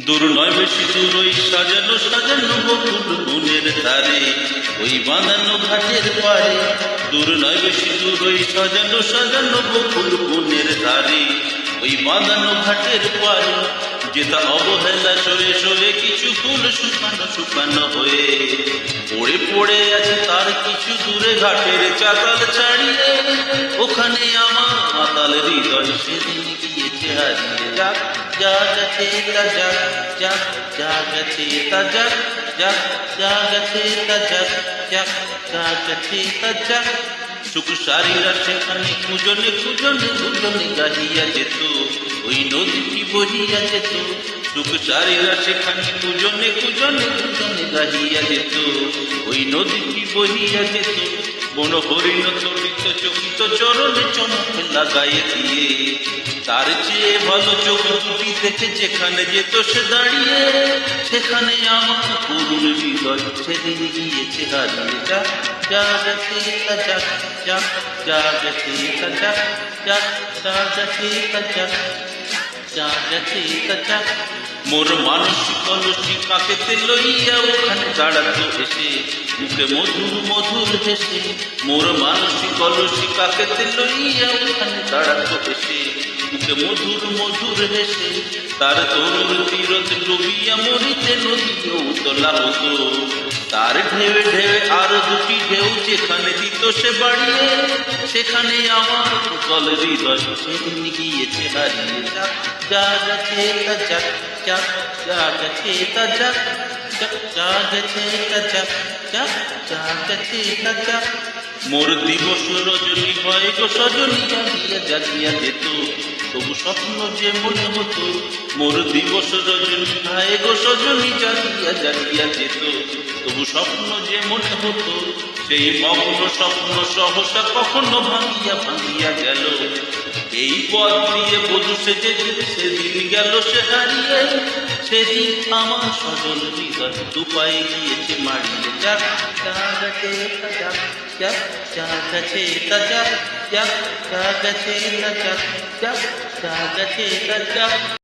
দূর নয় বেশি দূর ওই সাজানো সাজানো বকুল বনের ধারে, ওই বাঁধানো ঘাটের পারে। দূর নয় বেশি দূর ওই সাজানো সাজানো বকুল বনের ধারে, ওই বাঁধানো ঘাটের পারে। যেটা অবহেলা সয়ে সয়ে কিছু ফুল শুকানো শুকানো হয়ে পড়ে পড়ে আছে তার কিছু দূরে ঘাটের চাতাল ছাড়িয়ে। ওখানে আমার মাতাল হৃদয় সেদিন গিয়েছে হারিয়ে। যাক যা গেছে তা যাক, যাক যা গেছে তা যাক, যাক যা গেছে তা যাক, যাক যা গেছে তা যাক। সুখ সারীরা সেখানে খুঁজনে খুঁজনে দুজনে গাহিয়া যেত, ওই নদীটি বহিয়া যেত। সুখ সারীরা সেখানে খুঁজনে খুঁজনে দুজনে গাহিয়া যেত, ওই নদীটি বহিয়া যেত। বন হরিণ চকিত চকিত চরণে চমক লাগাইয়ে দিয়ে, তার চেয়ে ভালো চোখ দুটি দেখে যেখানে যেত সে দাঁড়িয়ে। সেখানে আমার করুণ হৃদয় সেদিন গিয়েছে হারিয়ে। যাক যা গেছে তা যাক, যাক যা গেছে তা যাক, যাক যা গেছে তা যাক, যা গেছে তা যাক। মোর মানসিক কলসি কাকেতে লইয়া ওখানে দাঁড়াতো হেসে, মুখে মধুর মধুর হেসে। মোর মানসিক কলসি কাকেতে লইয়া ওখানে দাঁড়াতো হেসে, মুখে মধুর মধুর হেসে। তার তরুর তীরত ডুবিয়া মরিতে নদীও তোলা হতো, তার ঢেউ ঢেউ আর দুটি ঢেউ যেখানে দিত সে বাড়িয়ে। সেখানে আমার কল হৃদয় সেদিন গিয়েছে হারিয়ে। যাক যা গেছে তা যাক, যাক যা গেছে তা যাক, যাক যা গেছে তা যাক, যাক যা গেছে তা যাক। মোর দিবস রজনী হয় গো সজনী জাগিয়া জাগিয়া যেত, তবু স্বপ্ন যে মনে হতো। মোর দিবস রজনী হয় গো সজনী জাগিয়া জাগিয়া যেত, তবু স্বপ্ন যে মনে হতো। সেই মগ্ন স্বপ্ন সহসা কখনো ভাঙিয়া ভাঙিয়া গেল। এই পথ দিয়ে বধূ সেজে সেদিন গেল সে হারিয়ে। সেদিন আমার সজল হৃদয় দুপায়ে গিয়েছে মারিয়ে। যাক যা গেছে তা যাক, যাক যা গেছে তা যাক, যাক যা গেছে তা যাক, যাক যা গেছে তা যাক।